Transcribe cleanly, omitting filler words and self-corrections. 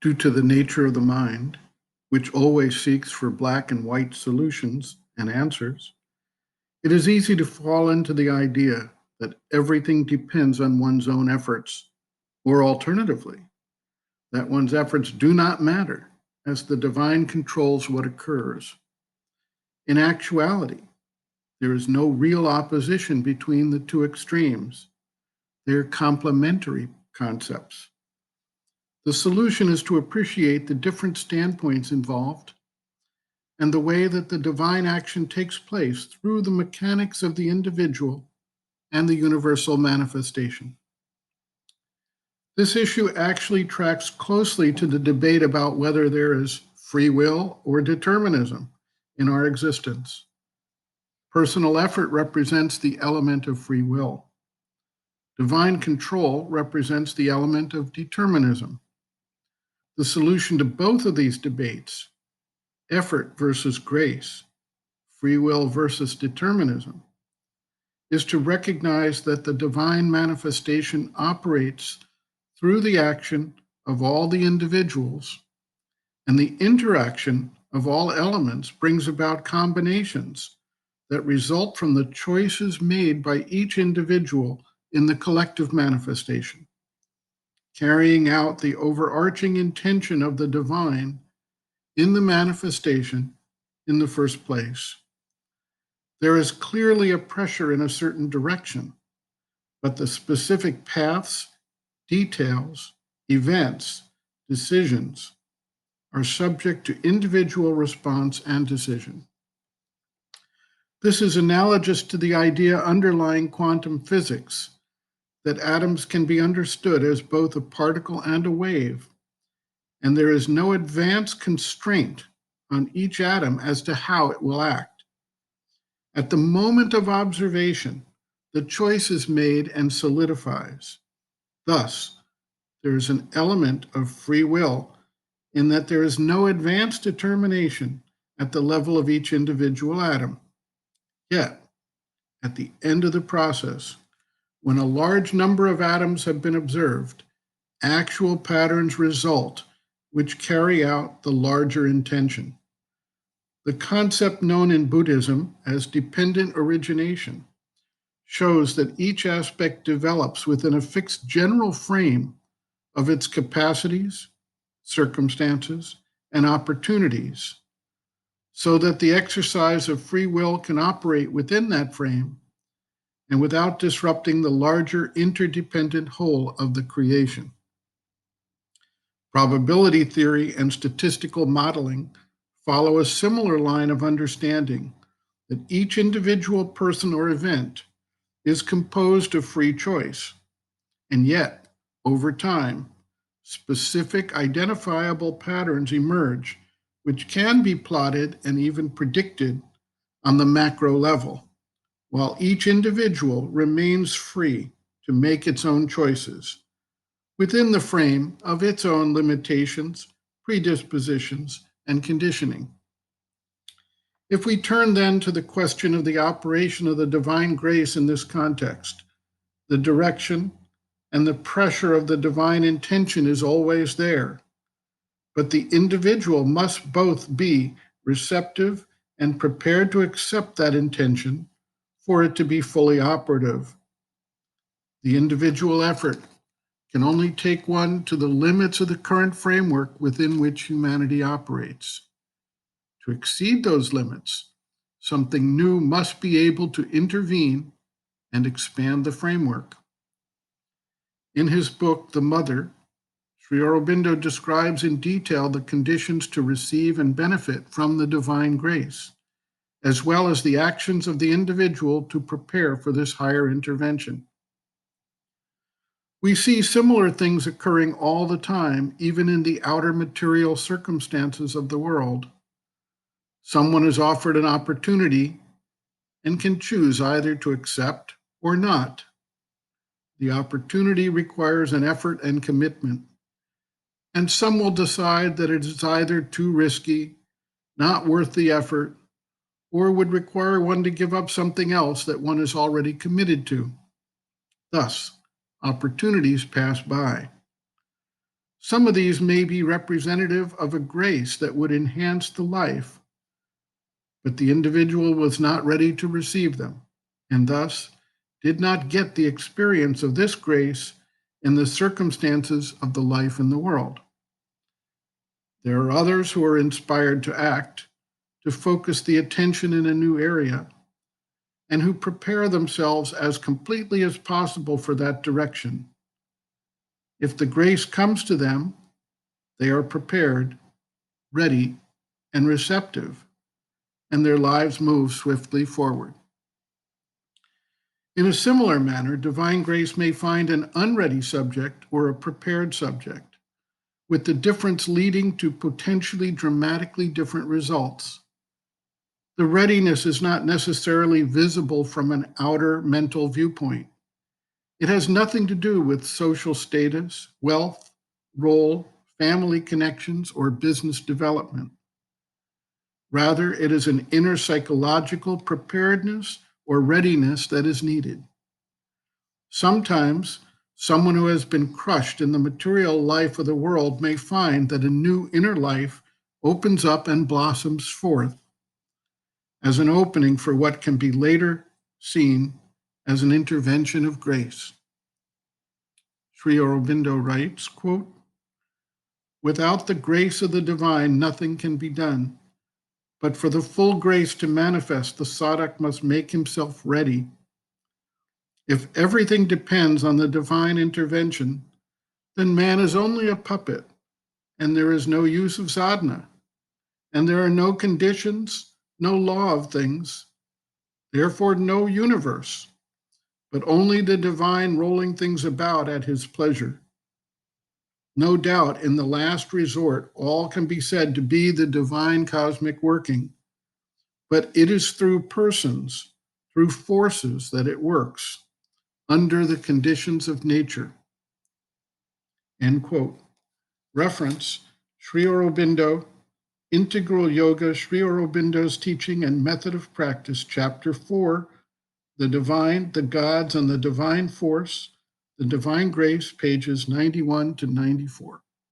Due to the nature of the mind, which always seeks for black and white solutions and answers, it is easy to fall into the idea that everything depends on one's own efforts, or alternatively, that one's efforts do not matter as the divine controls what occurs. In actuality, there is no real opposition between the two extremes. They're complementary concepts. The solution is to appreciate the different standpoints involved and the way that the divine action takes place through the mechanics of the individual and the universal manifestation. This issue actually tracks closely to the debate about whether there is free will or determinism in our existence. Personal effort represents the element of free will. Divine control represents the element of determinism. The solution to both of these debates, effort versus grace, free will versus determinism, is to recognize that the divine manifestation operates through the action of all the individuals, and the interaction of all elements brings about combinations that result from the choices made by each individual in the collective manifestation, carrying out the overarching intention of the divine in the manifestation in the first place. There is clearly a pressure in a certain direction, but the specific paths, details, events, decisions are subject to individual response and decision. This is analogous to the idea underlying quantum physics that atoms can be understood as both a particle and a wave, and there is no advance constraint on each atom as to how it will act. At the moment of observation, the choice is made and solidifies. Thus, there is an element of free will in that there is no advance determination at the level of each individual atom. Yet, at the end of the process, when a large number of atoms have been observed, actual patterns result which carry out the larger intention. The concept known in Buddhism as dependent origination shows that each aspect develops within a fixed general frame of its capacities, circumstances, and opportunities, so that the exercise of free will can operate within that frame and without disrupting the larger interdependent whole of the creation. Probability theory and statistical modeling follow a similar line of understanding that each individual person or event is composed of free choice, and yet, over time, specific identifiable patterns emerge which can be plotted and even predicted on the macro level, while each individual remains free to make its own choices within the frame of its own limitations, predispositions, and conditioning. If we turn then to the question of the operation of the divine grace in this context, the direction and the pressure of the divine intention is always there, but the individual must both be receptive and prepared to accept that intention for it to be fully operative. The individual effort can only take one to the limits of the current framework within which humanity operates. To exceed those limits, something new must be able to intervene and expand the framework. In his book, The Mother, Sri Aurobindo describes in detail the conditions to receive and benefit from the divine grace, as well as the actions of the individual to prepare for this higher intervention. We see similar things occurring all the time, even in the outer material circumstances of the world. Someone is offered an opportunity and can choose either to accept or not. The opportunity requires an effort and commitment, and some will decide that it is either too risky, not worth the effort, or would require one to give up something else that one is already committed to. Thus, opportunities pass by. Some of these may be representative of a grace that would enhance the life, but the individual was not ready to receive them, and thus did not get the experience of this grace in the circumstances of the life in the world. There are others who are inspired to act, to focus the attention in a new area, and who prepare themselves as completely as possible for that direction. If the grace comes to them, they are prepared, ready, and receptive, and their lives move swiftly forward. In a similar manner, divine grace may find an unready subject or a prepared subject, with the difference leading to potentially dramatically different results. The readiness is not necessarily visible from an outer mental viewpoint. It has nothing to do with social status, wealth, role, family connections, or business development. Rather, it is an inner psychological preparedness or readiness that is needed. Sometimes, someone who has been crushed in the material life of the world may find that a new inner life opens up and blossoms forth as an opening for what can be later seen as an intervention of grace. Sri Aurobindo writes, quote, "Without the grace of the divine, nothing can be done. But for the full grace to manifest, the sadhak must make himself ready. If everything depends on the divine intervention, then man is only a puppet, and there is no use of sadhana, and there are no conditions, no law of things, therefore no universe, but only the divine rolling things about at his pleasure. No doubt, in the last resort, all can be said to be the divine cosmic working, but it is through persons, through forces that it works, under the conditions of nature." End quote. Reference, Sri Aurobindo, Integral Yoga, Sri Aurobindo's Teaching and Method of Practice, Chapter 4, The Divine, the Gods, and the Divine Force, the Divine Grace, pages 91 to 94.